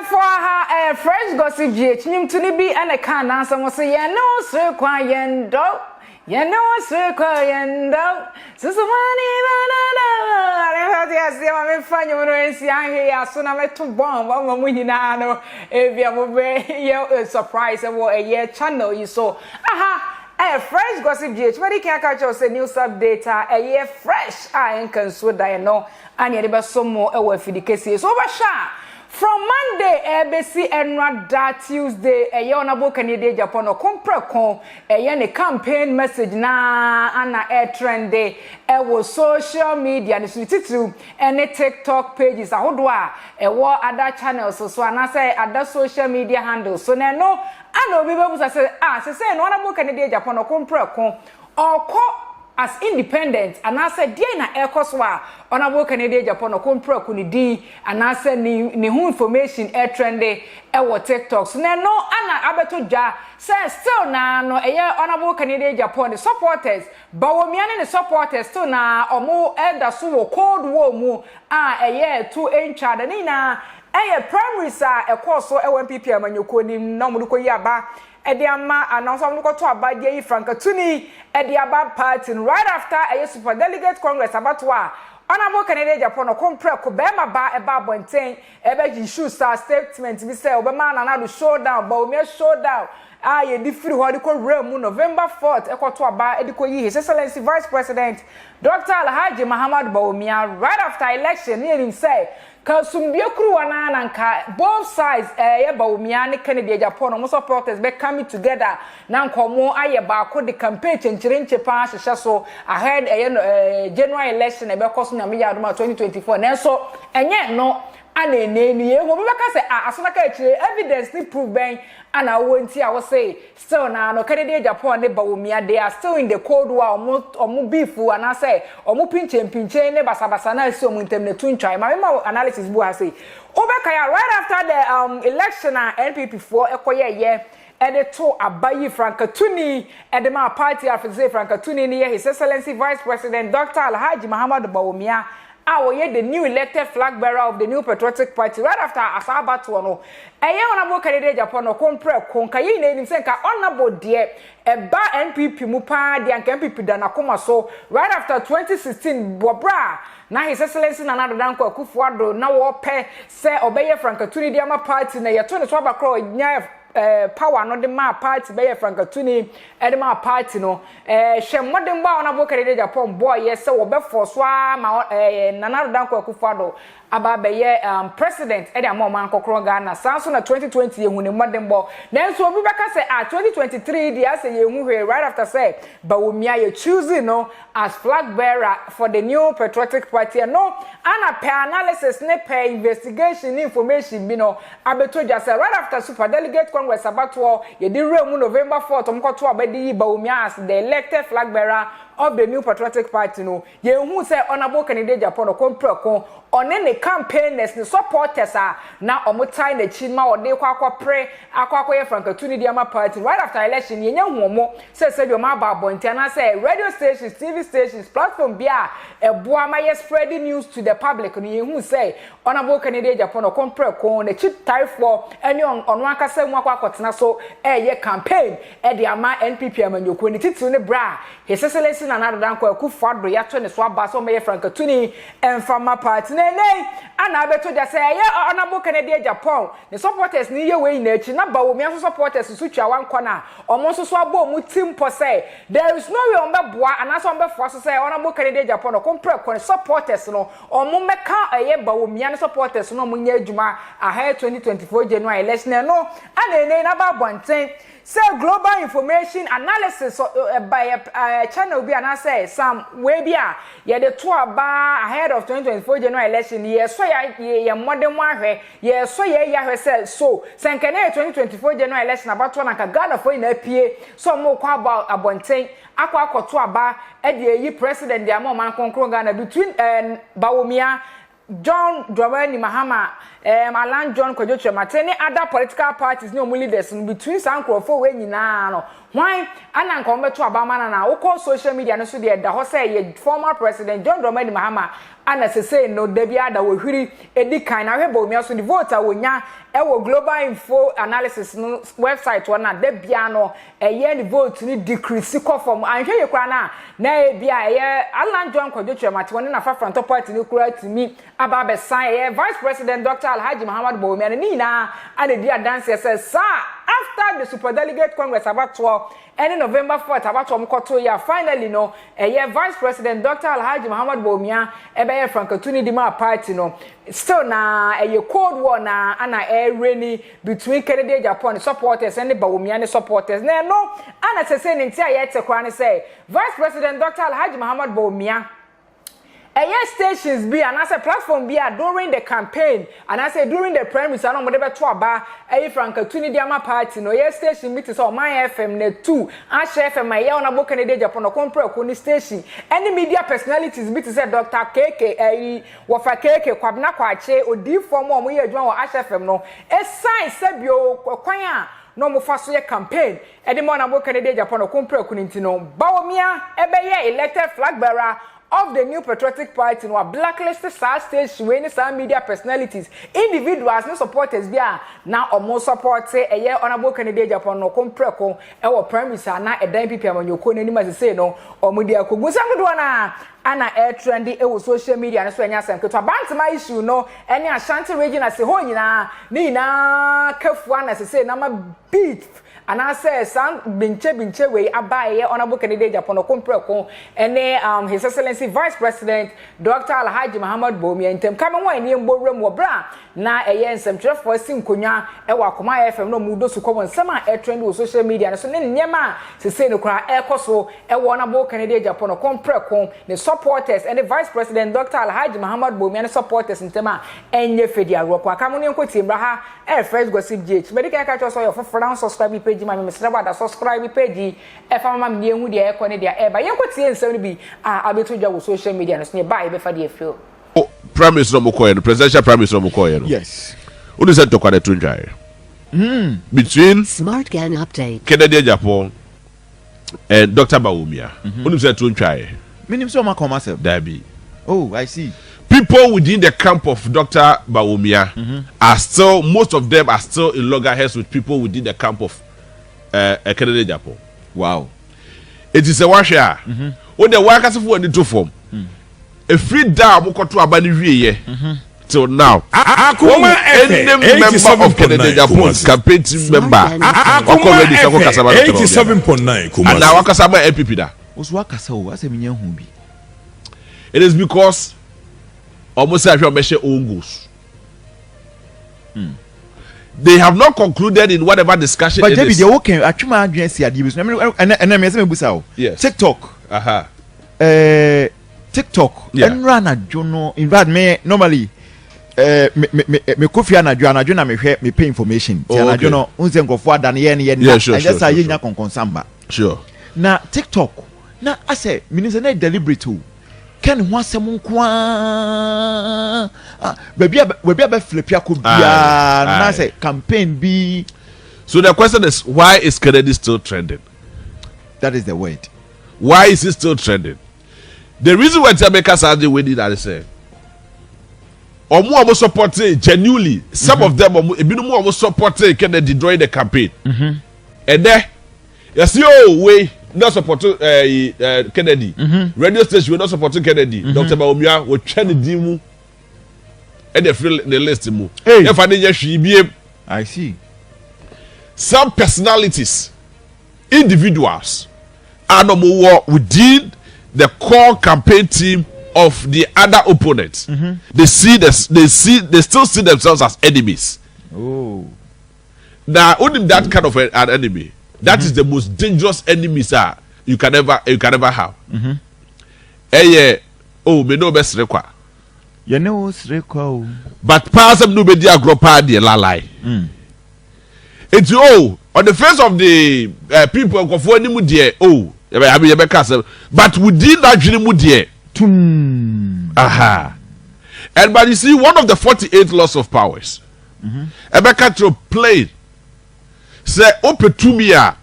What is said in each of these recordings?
for her fresh gossip GH nim to be and a can answer was say yeah no sir quiet dog. Yeah no sir quiet dog. So money I see I'm fine you know see Angr so na me to bomb one we na no if you be surprise a year channel you so fresh gossip GH but can catch us a news update a year fresh I can so that no and you be some more for the case so from Monday, ABC Angr that Tuesday, a honorable Canadian Japan or Compracon, a campaign message na ana air trend day, was social media and it's and TikTok pages a hodwa, a war other channels so and I say other social media handles. So now no, I know people say honorable Canadian Japan or Compracon or as independent and I said dear na ekoswa honorable Canadian Japan or compra kunidi and I said ni hu information air trendy e TikTok so na no ana abeto ja say still na no honorable Canadian Japan the supporters Bawumia the supporters still na omo elder so wo cold war mu to encha ni na primary sa e course so MPP amanyoko ni na mu ko yaba Ediama announced I'm going to about the Frankatuni Ediaba party right after a super delegate congress about honorable Canadian Japan or compre Kobema ba a babontain ebe issue star statement we say Obama and another showdown Bawumia showdown ye defeat what ko realm November 4th ekwoto aba ediko yi His Excellency Vice President Dr. Alhaji Muhammad Bawumia right after election near him say Kasumbia Kruwana nanka both sides Bawumia ne Canadian Japan no supporters be coming together na nkomo aye ba ko the campaign chenchirenche pa hyehyɛ so ahead general election e be cost na me yadoma 2024 na so enye no ana enemi ye wo be ka say asona ka chire evidence ni prove ben ana wonti a wo say still na no Canadian Japan ne Bawumia they are still in the cold war omu beef ana say omu pinche ne basabasa na si omu ntem ne tuntwa ma analysis bu ha say obekaya right after the election NPP 4 ekoye to abayi Frankatuni edema party afze Frankatuni ne His Excellency Vice President Dr. Alhaji Muhammad Bawumia the new elected flag bearer of the new patriotic party right after Asaba to no honorable Canadian Japan or compre konkayi name senka honorable dear eba NPP mu pa de anka NPP da nakoma so right after 2016 bobra na His Excellency Nana Danko Akufo-Addo na wo pe se obeye Frankatuni de ama party na yeto ne so abakro nya power no de ma party be Frankatuni e de ma party no hwemmodem ba honorable Canadian Japan boy yes se wo be force ma Nana Danko Akufo-Addo aba be president e de amoma nkokro Ghana sanso na 2020 ye hune modem bo na so obi beka say 2023 dia say ye hu right after say Bawumia ye choosing no as flag bearer for the new patriotic party no ana pe analysis ne pe investigation information bi no abeto just right after super delegate congress abatwo ye di realm November 4th omkoto abedi Bawumia as the elected flag bearer of the new patriotic party no ye hu say honorable Canadian Japan no compre kon one ne campaigners ne supporters na omutai na chi ma ode kwakwa pre akwakwa Frankatuni di ama party right after election ye nya huomo say bi o ma ba bontia na say radio stations TV stations platform bia eboa ma ye spreading news to the public no ye hu say honorable Canadian Japan no compre kon na chi typho any on akasa mu akwakotena so ye campaign de ama NPP amanyoko ni titu ne bra His Excellency Nana Danko Akufo-Addo ya to ne so aba so me Frankatuni enfama party ana abeto ja say honorable Canadian Japan the supporters ni ye we na echi na Bawumia so supporters su twa wan kona omo so abo mu team po say there is no way on be boa ana so on be force say honorable Canadian Japan no compare kon supporters no omo meka Bawumia no supporters no mu nya adwuma ahead 2024 January election no ana na ba bonten say global information analysis by channel bi ana say some we bia ye de to aba ahead of 2024 January election ye so ye modern ahwe ye so ye yahwe say so senkene 2024 January election about one ka Ghana for na pie so mo kwa about abonten akwa akoto aba e de yi president dia mo man konkro Ghana between Bawumia John Dramani Mahama Alan John Kojoche Matene other political parties no leaders between Sankrofo we nyina no why ana nka ombeto abama na wo social media no so de da ho say ye former president John Dramani Mahama ana say no da bia da wo hwiri edi kan na hwe Bawumia so the vote wonya ewo global info analysis no website one na de bia no eye ni vote ni decrease ko from anhwe ye kwa na e bia eye Alan John Kwadwo mate woni na fa front party ni kura timi aba be sign eye Vice President Dr. Alhaji Muhammad Bawumia ni na ade dia dance say sir after the Super Delegate Congress about 12 and November 4th about mkoto ya finally no eye Vice President Dr. Alhaji Muhammad Bawumia ebe Frankatuni Dima party no still na a cold war na ana rainy between Kennedy Japan supporters and the Bawumia supporters no ana say ntia yete kwa say Vice President Dr. Alhaji Muhammad Bawumia stations be and as a platform be during the campaign and I say during the primaries and whatever to aba Frankatuni Diama party no station meetings on my FM ne 2 Ash FM my on abo Kennedy Japan no compare kuni station any media personalities be to say Dr. KK wofa KK kwabna kwache odi form o mo ye adwan wo Ash FM no sign sebio kwan a no mo fa so ye campaign e de mo na abo Kennedy Japan no compare kuni ntino Bawumia ebeye elected flag bearer of the new patriotic party no Blacklist stage when some media personalities individuals no supporters bia na omo support say eye honorable Kennedy Japan no kompreko e wo premise na edan pipi amanyoko nani ma say no omo dia kogu sangodo na ana trendy e wo social media no so enya sem keto abantima issue no ene Ashanti region ase ho nyina ni na kafu ana say na ma beat and I say san binche we abaye honorable Kennedy Japan kompreko ene His Excellency Vice President Dr. Alhaji Muhammad Bawumia intem kama wa eni mbowrem wo bra na eye nsɛmtwerɛfo sinkonwa ɛwɔ akoma FM no mudo su kɔbɔ nsɛm a trend wo social media no so ne nyema sese no kra ɛkɔso ɛwɔ honorable Kennedy Japan kompreko ne supporters and the Vice President Dr. Alhaji Muhammad Bawumia ne supporters ntem a enye fedi agro kwa kamo ne nkoti mbra ha fresh gossip gh medical catch us your for subscribe page ma me mesra bada subscribe page efa mama me ehu dia ekɔ ne dia eba yenkoti ensɛm no bi abeto dwa wo social media no so ne ba e be fa dia feel Promise no mokoye no presidential promise no mokoye no yes unu se tokwa de tunjai between Smart Gan Update Kennedy Japan and Dr. Bawumia unu se tunjai minim so ma come myself dabi oh I see people within the camp of Dr. Bawumia are still most of them are still in loggerheads with people within the camp of Kennedy Japan. Wow. It is a washer when the workers for the two form a free down mokoto abani wiye till now any member of Kennedy Japan campaign team member already sako kasaba 87.9 and now kasaba MPP da oso akasa o ase menye hu bi. It is because almost every measure own goals. They have not concluded in whatever discussion but it is. David, okay, atwuma adwen si ade bi so and me say me busa o. Yes. TikTok. TikTok. Enra na jono in fact me normally me kofi anadwo na me hwe me pay information. Ti anadwo no unse nkofo adane ye ne na. I just say nya konkonsamba. Sure. Na TikTok. Na ase minister na deliberate o. Ken ho asem nko a baby aba flipia ko bia na say campaign bi. So the question is, why is Kennedy still trending? That is the word. Why is it still trending? The reason why Jamaica Saturday we did that say omo supporting genuinely some of them omo supporting Kennedy during the campaign and then you see we not supporting Kennedy radio station we not supporting Kennedy Dr. Bawumia we try the dimu and the list mu if I need I see some personalities individuals are no more within the core campaign team of the other opponents. They still see themselves as enemies. Oh, now only that kind of an enemy. That is the most dangerous enemy, sir. You can ever have. Me no best require. You know srekwa. But pass them no be dia gropa de la lie. It's on the face of the people of one mu there but within that dream there and but you see one of the 48 laws of powers Ebeka to play say opetumia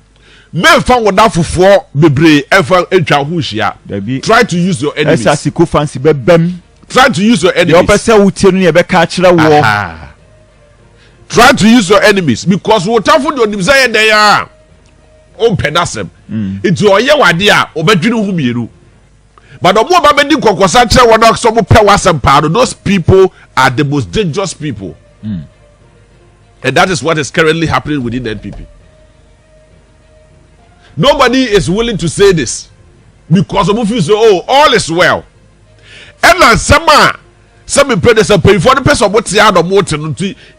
men fan wada fufuo bebre efa etwa ho hia try to use your enemies asiko fancy bebem try to use your enemies the opese wutie no Ebeka akira wo Try to use your enemies because what happened to desire they are open asem. It's your year obedient whom you. But the more babedi kokosache wana some power some those people are the most dangerous people. And that is what is currently happening within the NPP. Nobody is willing to say this because of you say, oh, all is well. And then some predecessor pay for the person what's the other motor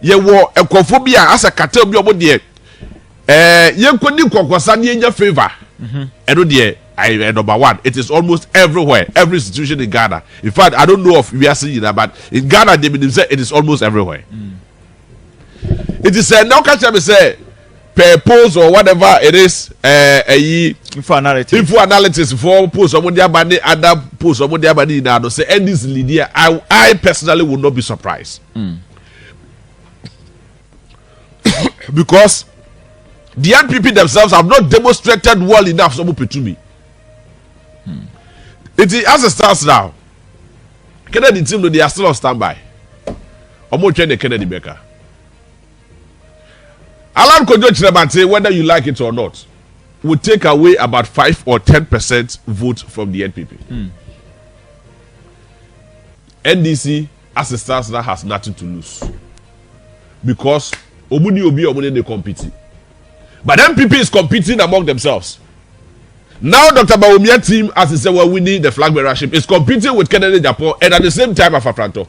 ye war a cophobia as a cartel be about the young Kokosan in your favor. And dear, number one, it is almost everywhere, every institution in Ghana. In fact, I don't know if we are seeing that, but in Ghana, they say it is almost everywhere. It is now catch up say per post or whatever it is info analysis for post or other post or now say and this Lydia I personally would not be surprised because the NPP themselves have not demonstrated well enough to me. It is as it starts now. Kennedy team they are still on standby. Almost train the Kennedy Baker. Alan Kojo Chirabante, whether you like it or not, would take away about 5 or 10% vote from the NPP. NDC, as it stands now, has nothing to lose. Because Omuni they compete. But NPP is competing among themselves. Now Dr. Bawumia team, as he said, we need the flag bearership, is competing with Kennedy Japan and at the same time Afafranto.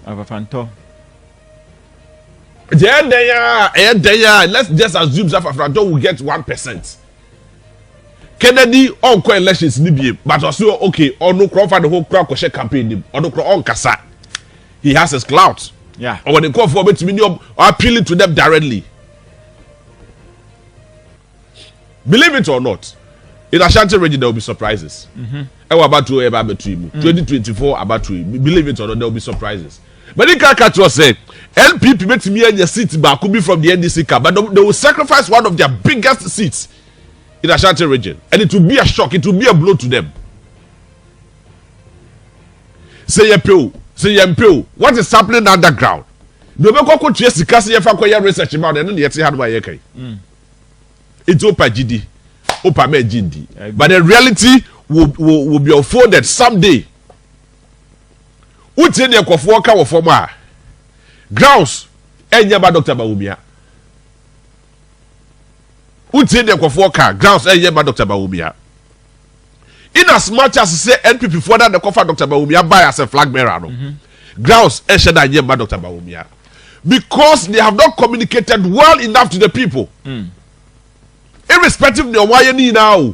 Let's just assume Afafranto will get 1%. Kennedy on co-elections but also okay, on no crowd for the whole crowd campaign on no crowd on Kasa. He has his clout. Yeah. Or when they call for it, appealing to them directly. Believe it or not, in Ashanti region there will be surprises. About 2024 about to believe it or not, there will be surprises. But in Kakatro say LPP met me and your seat back could be from the NDC camp, but they will sacrifice one of their biggest seats in Ashanti region, and it will be a shock, it will be a blow to them. Say Yempio, what is happening underground? No matter chase the castle research about and yet had my yeke. It's Opa GD, Opa me GD. But the reality will be unfolded someday. What's in your Kofuoka or former grounds? Enyaba Dr. Bawumia. What's in your Kofuoka grounds? Enyaba Dr. Bawumia. In as much as say NPP for that the Kofa Dr. Bawumia by as a flag bearer, grounds Eshada Enyaba Dr. Bawumia, because they have not communicated well enough to the people. Irrespective of why you need now.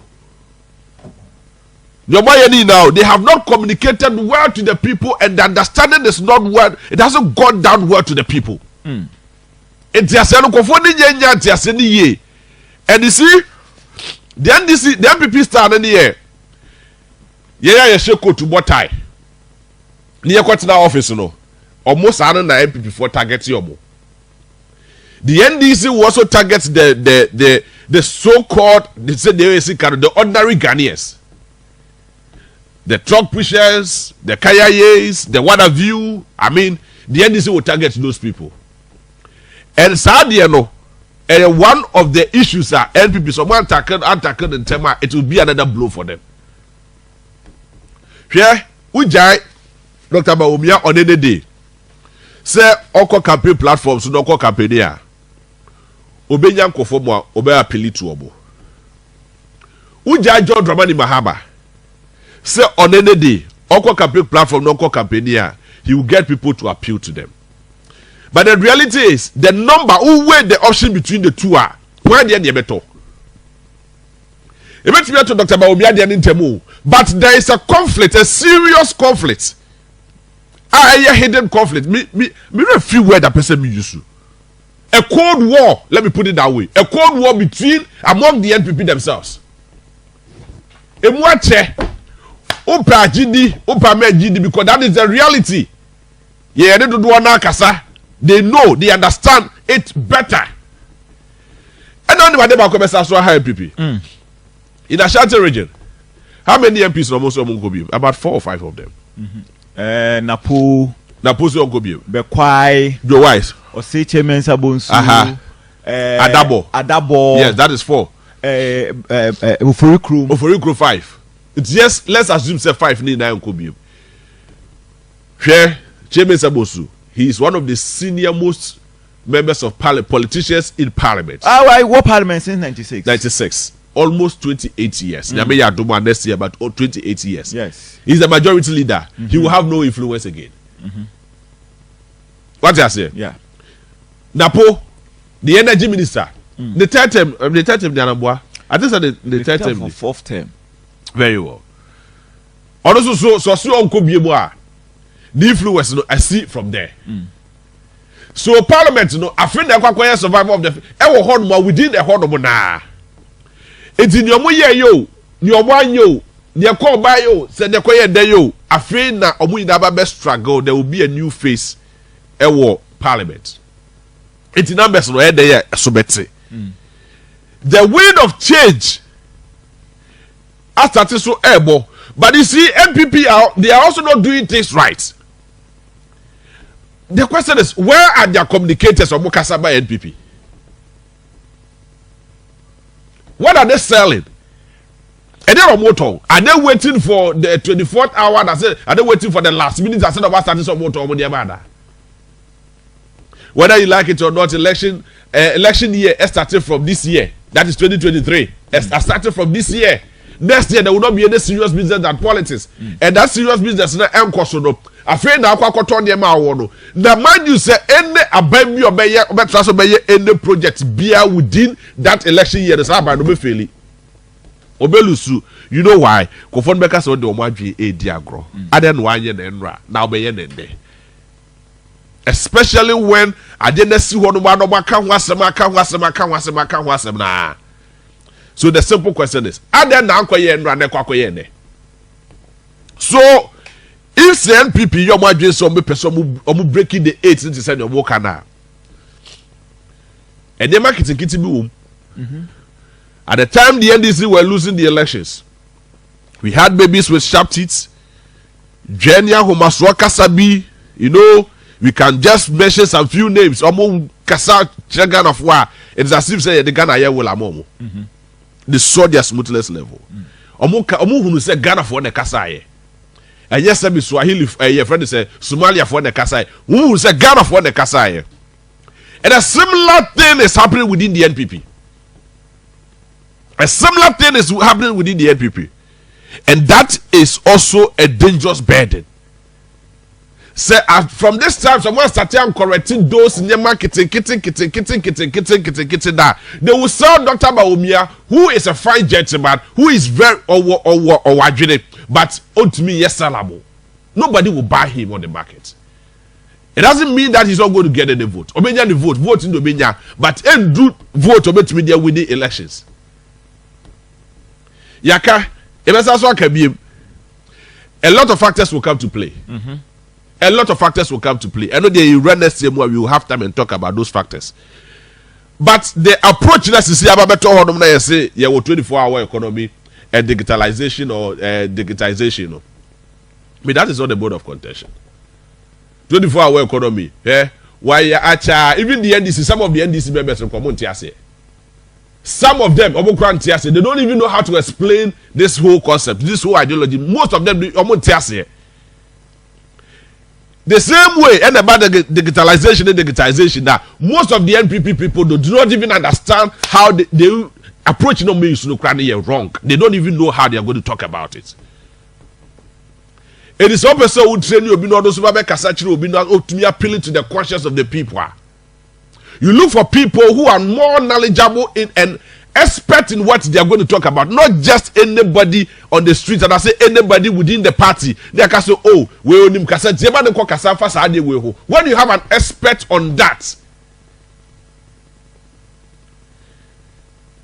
They have not communicated well to the people, and the understanding is not well. It hasn't gone down well to the people. And you see, the NDC, the MPP stand in the air. Yeah, sheko to what tie. Near Quatina office, no. Almost I don't know MPP for target yomo. The NDC will also target the so-called the ordinary Ghanaians. The truck pushers, the Kayayes, the what have you. I mean, the NDC will target those people. And Sadiano, and one of the issues are NPP. Someone tackled in Tema, it will be another blow for them. Here, Ujai, Dr. Bawumia on any day. Say, Oko campaign platforms, so Oko campaign here. Obenya Kofomo, Obe appeal to Obo. Ujai John Dramani Mahaba. Say on any day, Oko campaign platform, Oko campaign here, he will get people to appeal to them. But the reality is, the number who weigh the option between the two are where they are better. It makes me to Dr. Bawumia the Nintemu, but there is a conflict, a serious conflict. A hidden conflict. Me a few words that person me use to. A cold war, let me put it that way. A cold war between among the NPP themselves. Opa GD, Opa me GD, because that is the reality. Yeah, they do one kasa. They know, they understand it better. And only when they come as high NPP. In Ashanti region, how many MPs almost About 4 or 5 of them. Napo, na poso onko bi be kwai Joe Wise o say chairman sabonsu Adabo yes that is 4 Oforikro 5 it's just let's assume say 5 ni na onko bi hwe chairman sabonsu he is one of the senior most members of politicians in parliament. I what parliament since 96 almost 28 years. Nyame ya domo next year but 28 years. Yes. He's the majority leader. He will have no influence again. What you say? Yeah. Napo, the energy minister, the third term Dianabwa. I think the third term for fourth term. Very well. Also so onko biemo the influence I see from there. So parliament I think they kwakwa survival of the ewo hodmo within the hodmo na. Enti ni omo ye yo, ni omo anyo, ni ekọ ba yo, se ne koye de yo, afei na omo ida ba be struggle, there will be a new face ewo parliament. Enti numbers no e de ye so bete. The wind of change has started so ebo, but you see MPP they are also not doing things right. The question is, where are their communicators of Mukasaba NPP? What are they selling? Are they motor? Are they waiting for the 24th hour? Are they waiting for the last minute? I said about starting some motor. Whether you like it or not, election year started from this year. That is 2023. Started from this year. Next year there will not be any serious business than politics, and that serious business na enkoso afraid na akwakoto dem awo na mind you say any abami obeye obetraso beye any project bia within that election year the aba no be fail obelusu. You know why? Kofon beka so de omadwe edi agro ade no anye na enra na obeye nende, especially when agenda si ho no ma no maka ho asem na. So the simple question is, are there now ne? So if the NPP you are doing some person breaking the 8 into send your work now, and the marketing kitty boom. At the time the NDC were losing the elections, we had babies with sharp teeth, Jenya Homaswa Kasabi, you know, we can just mention some few names. Omo Kasa Chagan of War. It's as if say the Ghana here will amomo. They saw their smoothness level. Omo hunu say Ghana for the Kasai. And yes, some Swahili your friend say Somalia for the Kasai. Who say Ghana for the Kasai? And a similar thing is happening within the NPP. A similar thing is happening within the NPP. And that is also a dangerous burden. Say from this time, someone started correcting those in the marketing, kitty. That they will sell Dr. Bawumia, who is a fine gentleman, who is very but to me, yes, salable. Nobody will buy him on the market. It doesn't mean that he's not going to get any vote. Obenya the vote in Obenya, but do vote to me there with the elections. Yaka, a lot of factors will come to play. A lot of factors will come to play. I know they run next year, we will have time and talk about those factors. But the approach that you see about better say, yeah, 24-hour economy and digitalization or digitization. I mean, that is not the board of contention. 24-hour economy, why even the NDC, some of the NDC members from community say, some of them, they don't even know how to explain this whole concept, this whole ideology. Most of them, the same way, and about the digitization, that most of the NPP people do not even understand how they approach wrong. They don't even know how they are going to talk about it. It is one person who train you, to me appealing to the conscience of the people. You look for people who are more knowledgeable in and expert in what they are going to talk about, not just anybody on the street. And I say anybody within the party. They can say, oh, when you have an expert on that,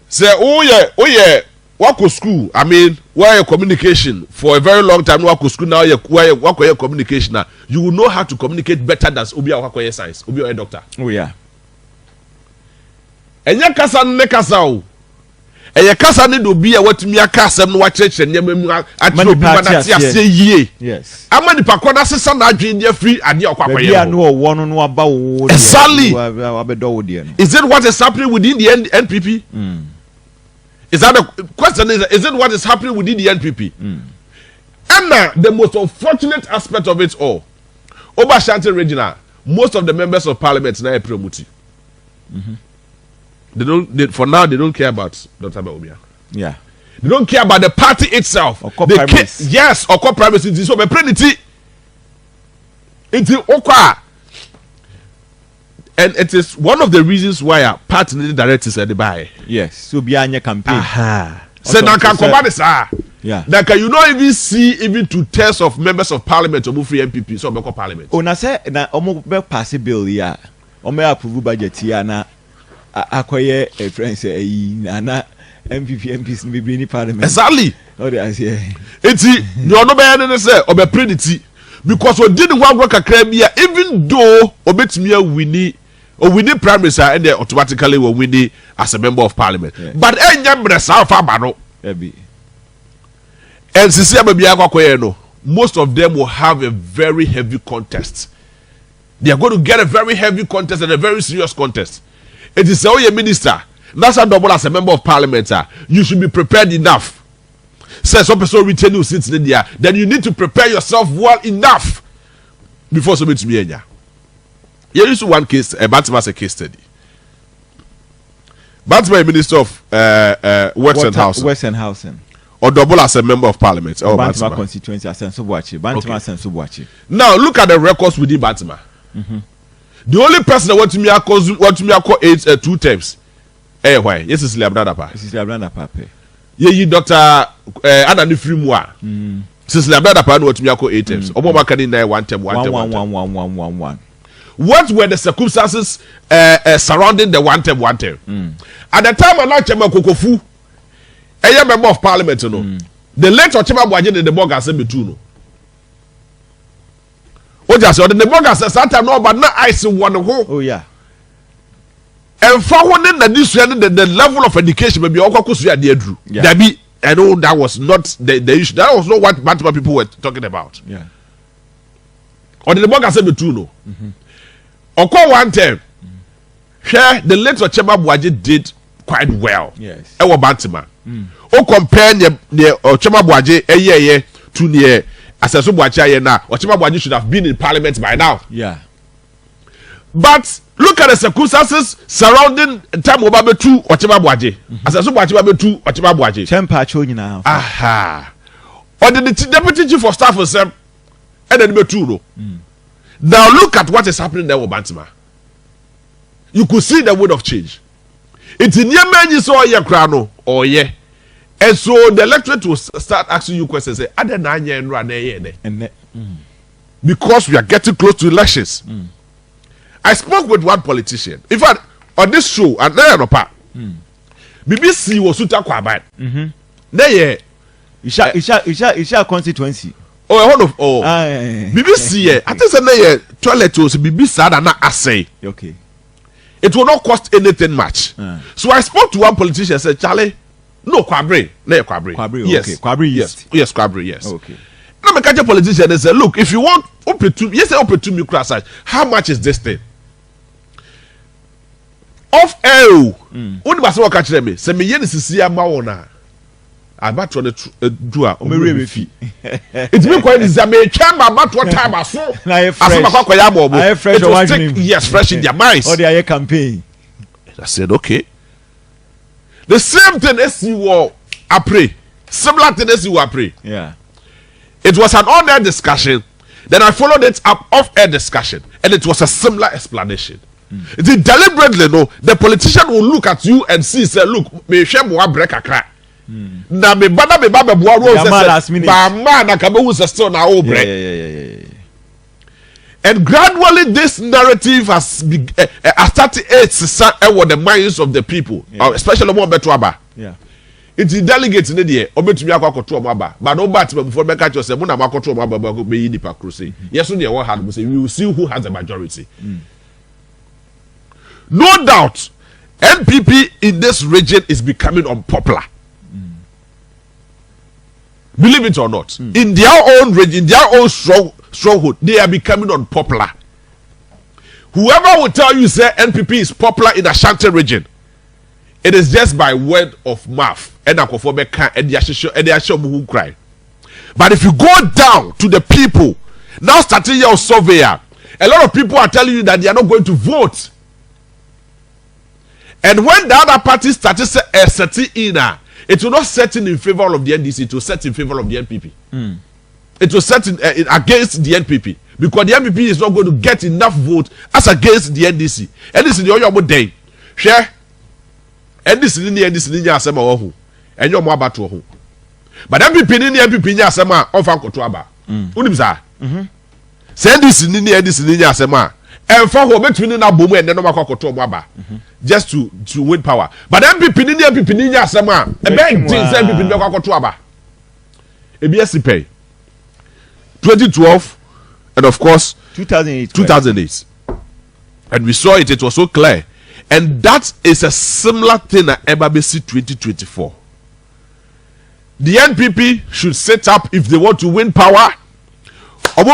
say, oh yeah, work with school. I mean, why your communication for a very long time? Work with school now. Work your communication now. You will know how to communicate better than Obi science. Obi doctor. Oh yeah. And you kasa ne kasa o. eye kasa ne do bi a watumi aka asem no wakyerɛkyerɛ nyama mu atro bi ma na tia se yie yes ama ni pakɔ na sesa na adwen dia free ade akwakoye bia no wo no aba wo exactly abedo wo de no is it what is happening within the NPP is that the question is it what is happening within the NPP and the most unfortunate aspect of it all Oba Shanti Regional most of the members of parliament now are promoted. For now they don't care about Dr. Bawumia. Yeah. They don't care about the party itself. Yes, or primacy. So, and it is one of the reasons why our party directors are the buy. Yes. So behind your campaign. So now can come this yeah. That can you not even see even 2/3 of members of parliament or move free MPP so make parliament. Oh, na say na omo be pass bill ya. Omo approve budget ya na akoye a friend say na MPs be in parliament. Exactly. Oh, they say. Eti you no be any say obe predicti because we did one work kakra bia even though obetumi win or winning primaries and they automatically will win as a member of parliament. Yeah. But enya sa fa ba no. And sisi ababia kwakoye no, most of them will have a very heavy contest. They are going to get a very heavy contest and a very serious contest. It is a minister. That's a double as a member of parliament. You should be prepared enough. Say some person retain you sits in there, then you need to prepare yourself well enough before somebody to be here. Here is one case, Bantima as a case study. Bantima, Minister of Works and Housing. Or double as a member of parliament. Oh, Bantima constituency as Bantima. Now look at the records within Bantima. The only person that want to me call 2 terms. Why? Yes, it's Labradapa. This is Labradapa. Ye Dr. Anani Frimwa. Since Labradapa want to me call 8 terms. Omo makani na 1 term. What were the circumstances surrounding the 1 term? At the time I like Chema Kokofu. A member of parliament, the late Ochema Bwaje in the Boga said me too. No. What just said the Boga says that no, but not I see one who. Oh, yeah. And forwarding that this the level of education maybe all Kokusu dear Drew. That be, I know that was not the issue. That was not what Bantima people were talking about. Yeah. Or the Boga said me too. No. Or call 1 term. Share the late Ochema Bwaje did quite well. Yes. Ewa Bantima. O compare the Ochema Bwaje to near Aseso Bwache na Ochema Bwaje should have been in parliament by now. Yeah. But look at the circumstances surrounding time Obabe 2 Ochema Bwaje. Aseso Bwache Obabe 2 Ochema Bwaje. Temper cho nyina. Aha. Or the deputy chief of staff was and then be 2 no. Now look at what is happening there with Bantima. You could see the wind of change. It's in your man you saw your crown or yeah. And so the electorate will start asking you questions. Say, "Are there because we are getting close to elections." I spoke with one politician. In fact, on this show, and BBC was Suta Kwabat. There, Isha constituency. BBC. I think say toilet was BBC and not assay. Okay. It will not cost anything much. So I spoke to one politician. Said, "Charlie, no Kwabri, no Kwabri. Yes, okay. Kwabri, yes, Kwabri, yes. Okay. Now me catch a politician and say, look, if you want open to me class, how much is this thing? Off air. What do you catch me? Say me yen sisi amaona. I bat to the dua. Me fee. It's been quite easy. Me came about what time I saw. I fresh. Yes, fresh in their minds. Or the campaign. I said, okay. The same thing as you were a pray. Similar thing as you were a pray. Yeah. It was an on-air discussion. Then I followed it up off-air discussion. And it was a similar explanation. It is deliberately, no, the politician will look at you and see, say, look, me share more break a crack. Na me baba bua last minute. Ba man na kabe who's still na old break. Yeah. And gradually this narrative has started with the minds of the people, especially more betuaba. Yeah. It's the delegates in the obetumi akoto omaba. But no bat before make catch yourself na makoto omaba go be nipa crusade. Yes, on the one hand we say we will see who has the majority. No doubt NPP in this region is becoming unpopular. Believe it or not, in their own region, in their own stronghold, they are becoming unpopular. Whoever will tell you say NPP is popular in Ashanti region, it is just by word of mouth. And but if you go down to the people, now starting your surveyor, a lot of people are telling you that they are not going to vote. And when the other party started setting in, it will not set in favor of the NDC, it will set in favor of the NPP. It will set in against the NPP. Because the NPP is not going to get enough vote as against the NDC. NDC the only day. Share. NDC ni NDC ni asema ohu. Enyo mo abatu ohu. But NPP ni NPP ni asema ofa nkoto aba. Unim sa? Say NDC ni NDC ni asema emfa ho betwini na bomu ende no makoto mo aba. Just to win power. But NPP ni NPP ni asema e beg things NPP ni makoto aba. EBS pay 2012 and of course 2008. And we saw it was so clear. And that is a similar thing at Ebabesi 2024. The NPP should set up if they want to win power. But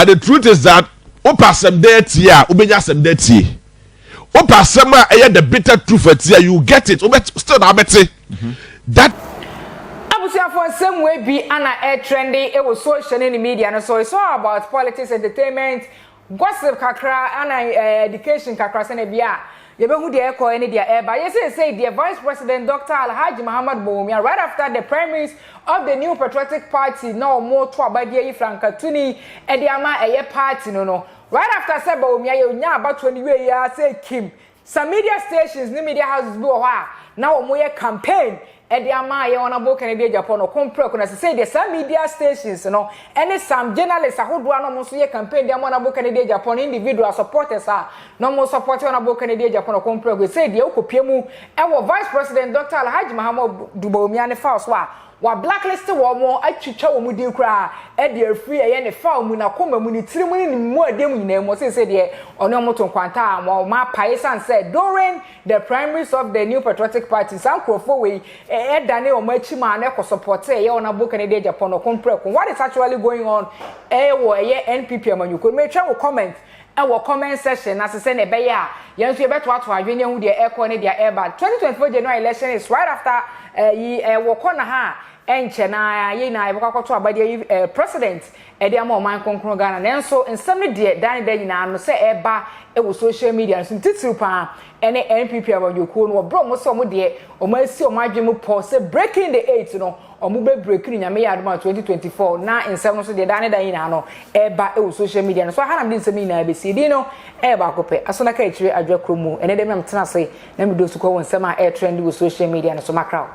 the truth is that opasem there ubenya sem there opasema the bitter truth you get it still na beti that for some way be ana trendy it was social in the media and so it's all about politics, entertainment, gossip kakra and education kakra sene bia you who the echo any their air but yes say the Vice President Dr. Alhaji Muhammad Bawumia right after the primaries of the New Patriotic Party now more to abadia Frankatuni and the ama a party no right after say Bawumia you nya about 20 years say Kim some media stations new media houses go now more campaign the ama ye honorable Kennedy Japan or compre kuna say the some media stations and some journalists who do no so ye campaign the honorable Kennedy Japan individual supporters no more support honorable Kennedy Japan or compre we say the okopiemu e wo Vice President Dr. Alhaji Muhammad Bawumia ne false wa blacklist wo mo atwitwa wo mu din kra e de afri e ne fa mu na koma mu ni tiri mu ni mu adem nyina mo say de ono mo to kwanta ma paisan said during the primaries of the New Patriotic Party some crofo we e dane o ma chi ma na ko support e honorable Kennedy Japan or compre what is actually going on e wo e NPP amanyuko me twa wo comment our comment section as say ne be ya yenso ye beto ato adwene hu de echo ne de eba 2024 January election is right after wo kona ha enche na ye na ebokwato abade president e de ama man konkron Ghana nenso nsem ne de dan da nyina no se eba e wo social media so titiru pa ene NPP abanyuko no bro mo so mo de o ma si o ma dwe mo po se breaking the 8 no omu be break ni nyame yadoma 2024 na nsem no so de dan da nyina no eba e wo social media no so ha na de nsem nyina be si di no eba kope asona ka etire adwa kromu ene de mem tena se na me do su ko nsem a e trend wo social media no so makraw